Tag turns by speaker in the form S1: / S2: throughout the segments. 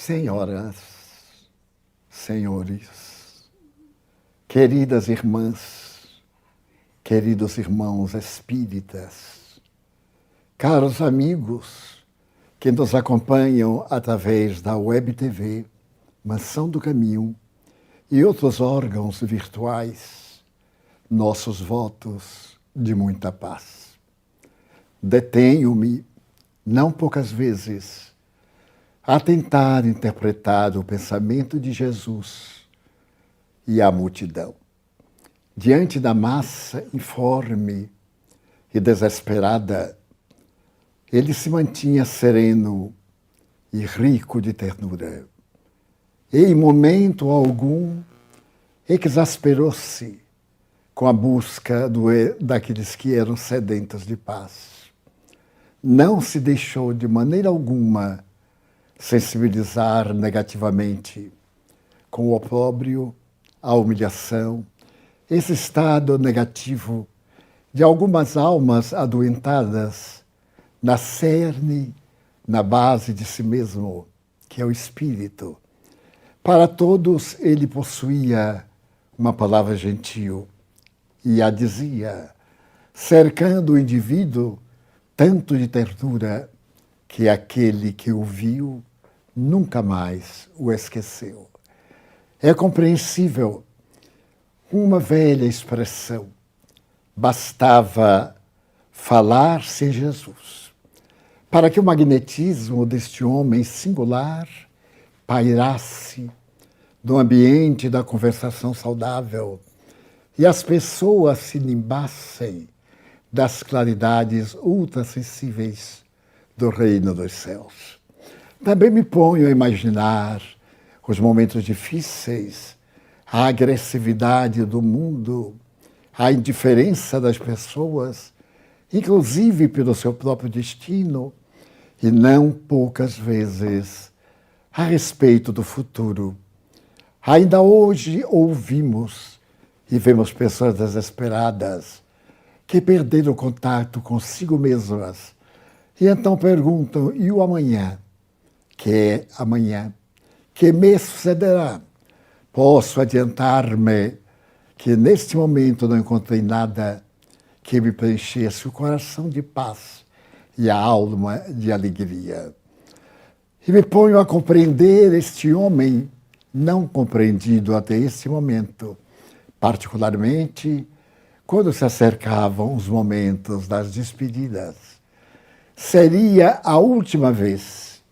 S1: Senhoras, senhores, queridas irmãs, queridos irmãos espíritas, caros amigos que nos acompanham através da Web TV, Mansão do Caminho e outros órgãos virtuais, nossos votos de muita paz. Detenho-me, não poucas vezes, a tentar interpretar o pensamento de Jesus e a multidão. Diante da massa informe e desesperada, ele se mantinha sereno e rico de ternura. E, em momento algum, exasperou-se com a busca daqueles que eram sedentos de paz. Não se deixou de maneira alguma sensibilizar negativamente com o opróbrio, a humilhação, esse estado negativo de algumas almas adoentadas na cerne, na base de si mesmo, que é o espírito. Para todos ele possuía uma palavra gentil e a dizia, cercando o indivíduo tanto de ternura que aquele que o viu nunca mais o esqueceu. É compreensível uma velha expressão. Bastava falar-se em Jesus para que o magnetismo deste homem singular pairasse no ambiente da conversação saudável e as pessoas se nimbassem das claridades ultrassensíveis do reino dos céus. Também me ponho a imaginar os momentos difíceis, a agressividade do mundo, a indiferença das pessoas, inclusive pelo seu próprio destino, e não poucas vezes a respeito do futuro. Ainda hoje ouvimos e vemos pessoas desesperadas que perderam o contato consigo mesmas e então perguntam, e o amanhã? Que é amanhã? Que me sucederá? Posso adiantar-me que neste momento não encontrei nada que me preenchesse o coração de paz e a alma de alegria. E me ponho a compreender este homem não compreendido até este momento, particularmente quando se acercavam os momentos das despedidas. Seria a última vez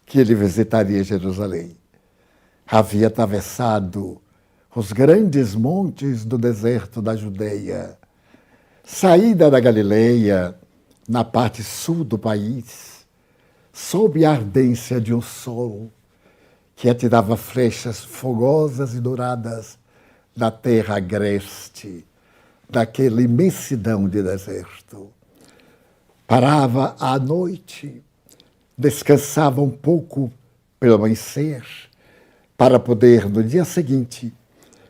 S1: que ele visitaria Jerusalém. Havia atravessado os grandes montes do deserto da Judeia, saída da Galileia, na parte sul do país, sob a ardência de um sol que atirava flechas fogosas e douradas da terra agreste, daquela imensidão de deserto. Parava à noite, descansava um pouco pelo amanhecer, para poder, no dia seguinte,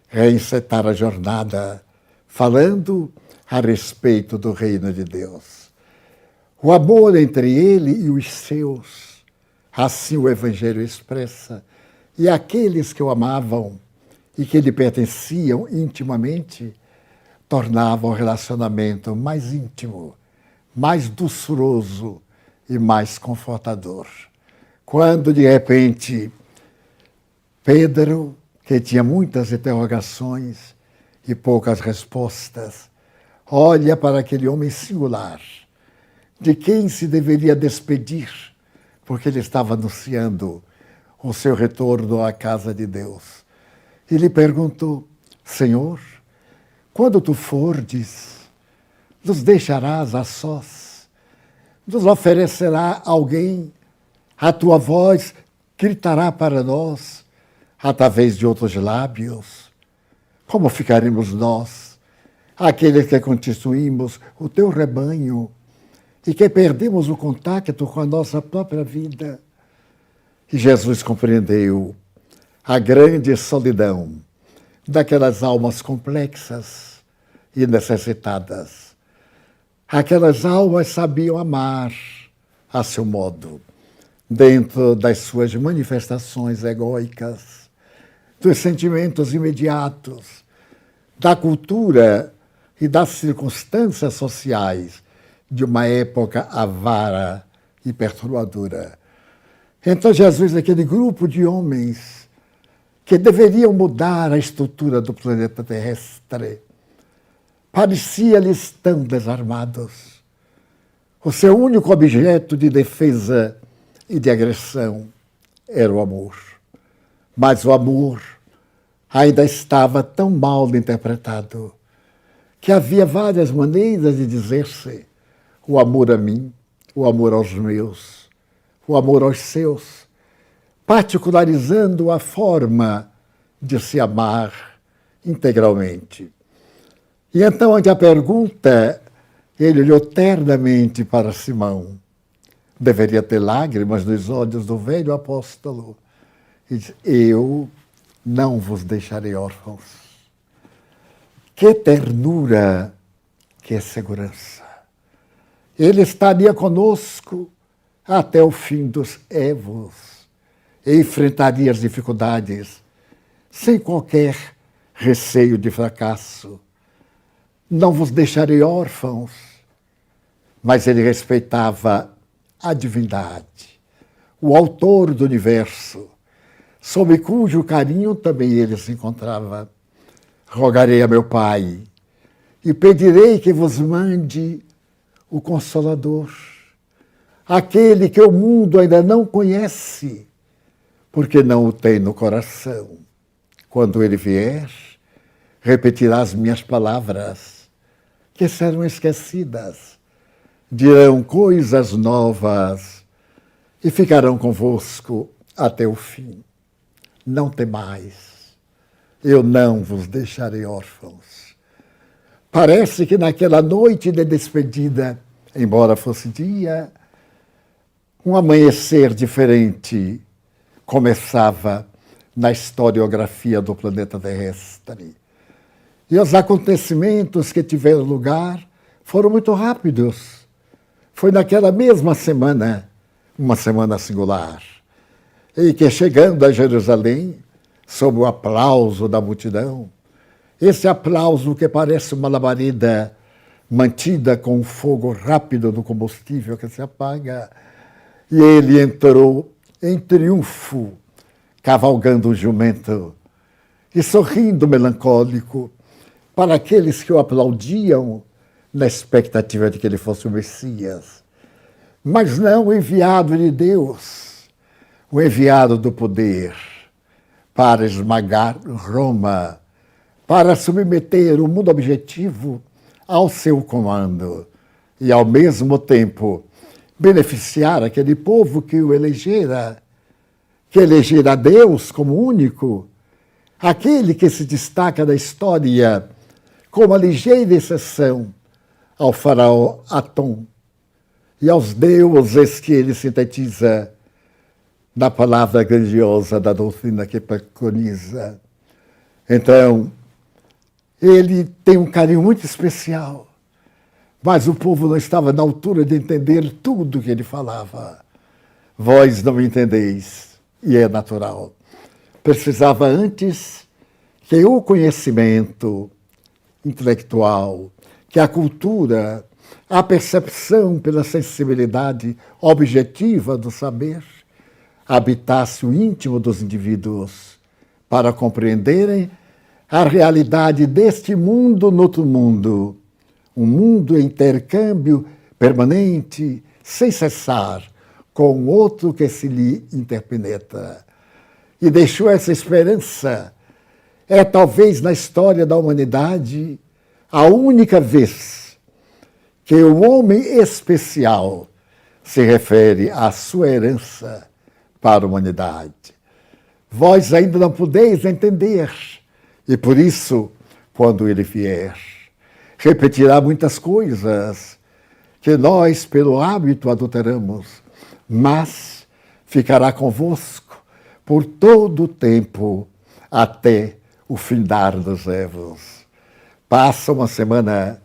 S1: reencetar a jornada, falando a respeito do reino de Deus. O amor entre ele e os seus, assim o Evangelho expressa, e aqueles que o amavam e que lhe pertenciam intimamente, tornavam o relacionamento mais íntimo, mais doçuroso e mais confortador. Quando, de repente, Pedro, que tinha muitas interrogações e poucas respostas, olha para aquele homem singular, de quem se deveria despedir, porque ele estava anunciando o seu retorno à casa de Deus. E lhe perguntou, Senhor, quando tu fordes, nos deixarás a sós? Nos oferecerá alguém? A tua voz gritará para nós, através de outros lábios? Como ficaremos nós, aqueles que constituímos o teu rebanho e que perdemos o contato com a nossa própria vida? E Jesus compreendeu a grande solidão daquelas almas complexas e necessitadas. Aquelas almas sabiam amar a seu modo, dentro das suas manifestações egóicas, dos sentimentos imediatos, da cultura e das circunstâncias sociais de uma época avara e perturbadora. Então Jesus, aquele grupo de homens que deveriam mudar a estrutura do planeta terrestre, parecia-lhes tão desarmados. O seu único objeto de defesa e de agressão era o amor. Mas o amor ainda estava tão mal interpretado que havia várias maneiras de dizer-se o amor a mim, o amor aos meus, o amor aos seus, particularizando a forma de se amar integralmente. E então, ante a pergunta, ele olhou ternamente para Simão. Deveria ter lágrimas nos olhos do velho apóstolo. E disse, eu não vos deixarei órfãos. Que ternura, que segurança. Ele estaria conosco até o fim dos évos e enfrentaria as dificuldades sem qualquer receio de fracasso. Não vos deixarei órfãos, mas ele respeitava a divindade, o autor do universo, sob cujo carinho também ele se encontrava. Rogarei a meu Pai e pedirei que vos mande o Consolador, aquele que o mundo ainda não conhece, porque não o tem no coração. Quando ele vier, repetirá as minhas palavras, que serão esquecidas, dirão coisas novas e ficarão convosco até o fim. Não temais, eu não vos deixarei órfãos. Parece que naquela noite de despedida, embora fosse dia, um amanhecer diferente começava na historiografia do planeta terrestre. E os acontecimentos que tiveram lugar foram muito rápidos. Foi naquela mesma semana, uma semana singular, e que chegando a Jerusalém, sob o aplauso da multidão, esse aplauso que parece uma labareda mantida com o fogo rápido do combustível que se apaga, e ele entrou em triunfo, cavalgando um jumento e sorrindo melancólico para aqueles que o aplaudiam na expectativa de que ele fosse o Messias. Mas não o enviado de Deus, o enviado do poder para esmagar Roma, para submeter o mundo objetivo ao seu comando e, ao mesmo tempo, beneficiar aquele povo que o elegera, que elegera Deus como único, aquele que se destaca da história como a ligeira exceção ao faraó Atom e aos deuses que ele sintetiza na palavra grandiosa da doutrina que preconiza. Então, ele tem um carinho muito especial, mas o povo não estava na altura de entender tudo que ele falava. Vós não entendeis, e é natural. Precisava antes que o conhecimento intelectual, que a cultura, a percepção pela sensibilidade objetiva do saber, habitasse o íntimo dos indivíduos para compreenderem a realidade deste mundo no outro mundo, um mundo em intercâmbio permanente, sem cessar, com o outro que se lhe interpenetra. E deixou essa esperança. É talvez na história da humanidade a única vez que o homem especial se refere à sua herança para a humanidade. Vós ainda não podeis entender, e por isso, quando ele vier, repetirá muitas coisas que nós, pelo hábito, adulteramos, mas ficará convosco por todo o tempo, até o findar dos évos. Passa uma semana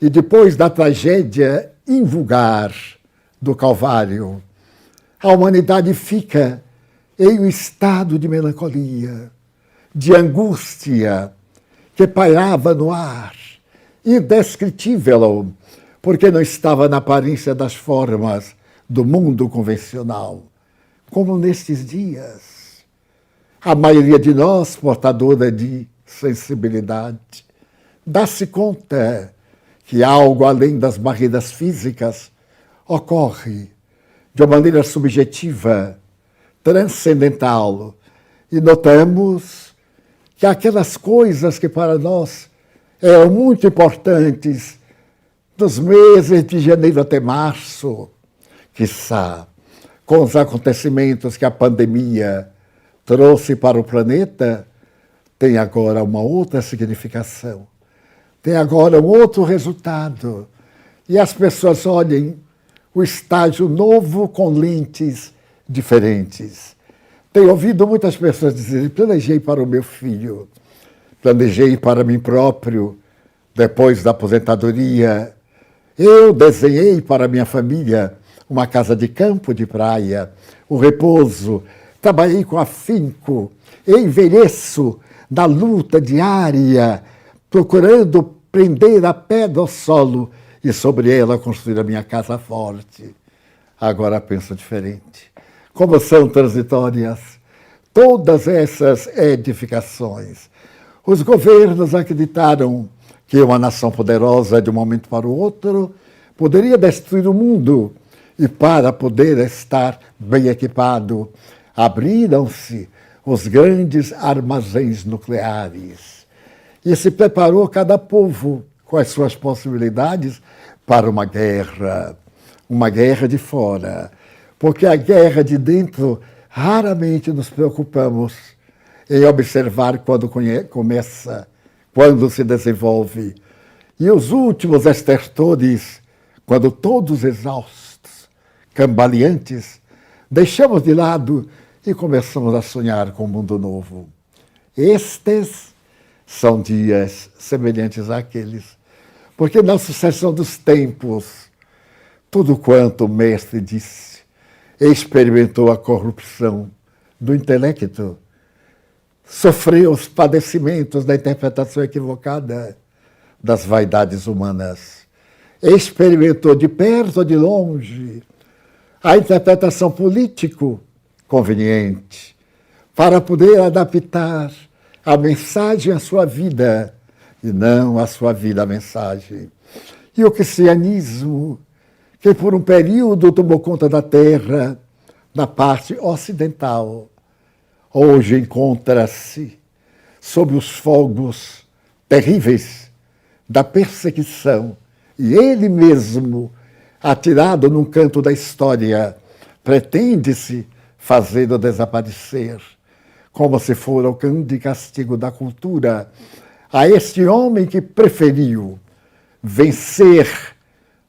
S1: e depois da tragédia invulgar do Calvário, a humanidade fica em um estado de melancolia, de angústia, que pairava no ar, indescritível, porque não estava na aparência das formas do mundo convencional, como nestes dias. A maioria de nós, portadora de sensibilidade, dá-se conta que algo além das barreiras físicas ocorre de uma maneira subjetiva, transcendental, e notamos que aquelas coisas que para nós eram muito importantes dos meses de janeiro até março, quiçá, com os acontecimentos que a pandemia trouxe para o planeta, tem agora uma outra significação, tem agora um outro resultado. E as pessoas olhem o estágio novo com lentes diferentes. Tenho ouvido muitas pessoas dizerem: planejei para o meu filho, planejei para mim próprio, depois da aposentadoria. Eu desenhei para minha família uma casa de campo, de praia, o repouso. Trabalhei com afinco, envelheço na luta diária, procurando prender a pedra ao solo e sobre ela construir a minha casa forte. Agora penso diferente. Como são transitórias todas essas edificações. Os governos acreditaram que uma nação poderosa, de um momento para o outro, poderia destruir o mundo. E para poder estar bem equipado, abriram-se os grandes armazéns nucleares. E se preparou cada povo com as suas possibilidades para uma guerra de fora. Porque a guerra de dentro, raramente nos preocupamos em observar quando começa, quando se desenvolve. E os últimos estertores, quando todos exaustos, cambaleantes, deixamos de lado e começamos a sonhar com um mundo novo. Estes são dias semelhantes àqueles, porque na sucessão dos tempos, tudo quanto o mestre disse, experimentou a corrupção do intelecto, sofreu os padecimentos da interpretação equivocada das vaidades humanas, experimentou de perto ou de longe a interpretação político conveniente para poder adaptar a mensagem à sua vida e não a sua vida à mensagem. E o cristianismo, que por um período tomou conta da terra, na parte ocidental, hoje encontra-se sob os fogos terríveis da perseguição e ele mesmo, atirado num canto da história, pretende-se fazê-lo desaparecer, como se fora o grande castigo da cultura, a este homem que preferiu vencer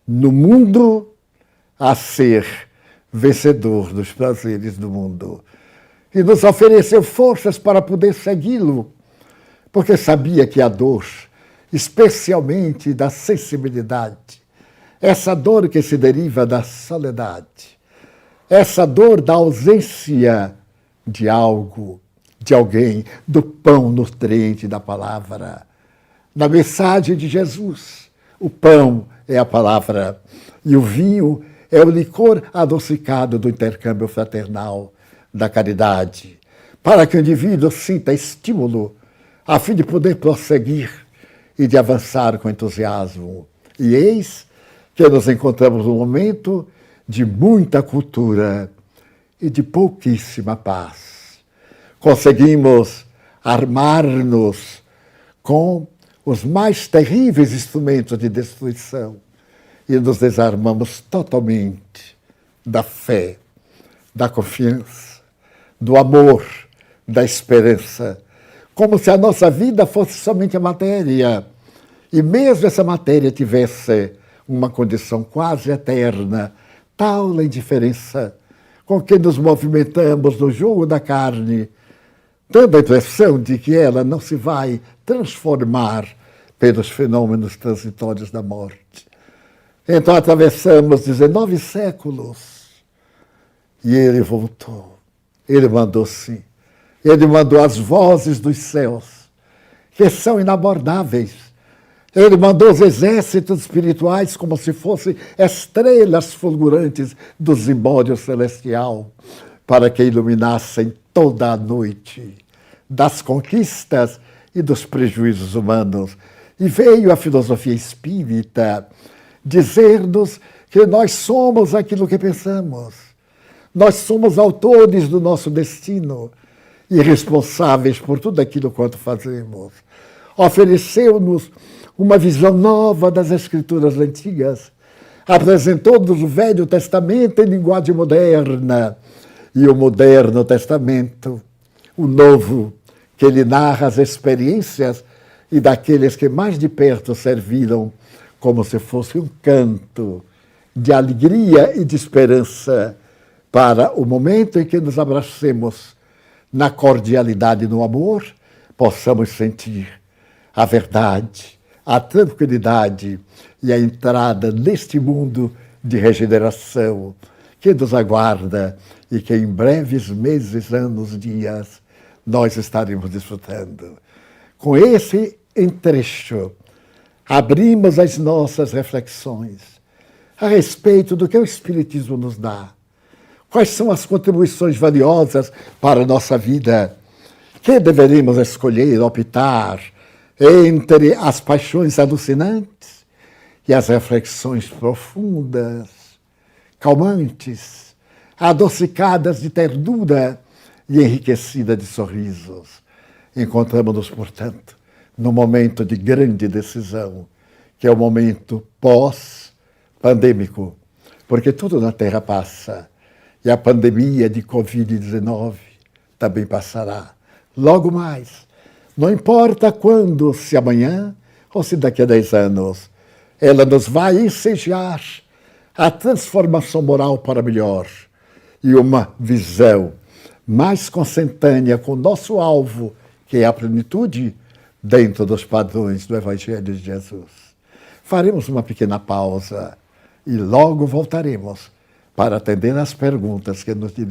S1: no mundo a ser vencedor dos prazeres do mundo. E nos ofereceu forças para poder segui-lo, porque sabia que a dor, especialmente da sensibilidade, essa dor que se deriva da soledade, essa dor da ausência de algo, de alguém, do pão nutriente da palavra, da mensagem de Jesus. O pão é a palavra e o vinho é o licor adocicado do intercâmbio fraternal, da caridade, para que o indivíduo sinta estímulo a fim de poder prosseguir e de avançar com entusiasmo. E eis que nos encontramos num momento de muita cultura e de pouquíssima paz. Conseguimos armar-nos com os mais terríveis instrumentos de destruição e nos desarmamos totalmente da fé, da confiança, do amor, da esperança, como se a nossa vida fosse somente a matéria e mesmo essa matéria tivesse uma condição quase eterna, tal a indiferença com que nos movimentamos no jogo da carne, dando a impressão de que ela não se vai transformar pelos fenômenos transitórios da morte. Então atravessamos 19 séculos E ele voltou. Ele mandou sim. Ele mandou as vozes dos céus, que são inabordáveis. Ele mandou os exércitos espirituais como se fossem estrelas fulgurantes do zimbório celestial, para que iluminassem toda a noite das conquistas e dos prejuízos humanos. E veio a filosofia espírita dizer-nos que nós somos aquilo que pensamos. Nós somos autores do nosso destino e responsáveis por tudo aquilo quanto fazemos. Ofereceu-nos uma visão nova das Escrituras antigas, apresentou-nos o Velho Testamento em linguagem moderna e o Moderno Testamento, o Novo, que ele narra as experiências e daqueles que mais de perto serviram como se fosse um canto de alegria e de esperança para o momento em que nos abracemos na cordialidade e no amor, possamos sentir a verdade, a tranquilidade e a entrada neste mundo de regeneração que nos aguarda e que em breves meses, anos, dias, nós estaremos desfrutando. Com esse entrecho, abrimos as nossas reflexões a respeito do que o Espiritismo nos dá. Quais são as contribuições valiosas para a nossa vida? Que deveríamos escolher, optar entre as paixões alucinantes e as reflexões profundas, calmantes, adocicadas de ternura e enriquecidas de sorrisos. Encontramos-nos, portanto, num momento de grande decisão, que é o momento pós-pandêmico, porque tudo na Terra passa. E a pandemia de Covid-19 também passará. Logo mais, não importa quando, se amanhã ou se daqui a 10 anos, ela nos vai ensejar a transformação moral para melhor e uma visão mais consentânea com o nosso alvo, que é a plenitude, dentro dos padrões do Evangelho de Jesus. Faremos uma pequena pausa e logo voltaremos para atender às perguntas que nos dirigem.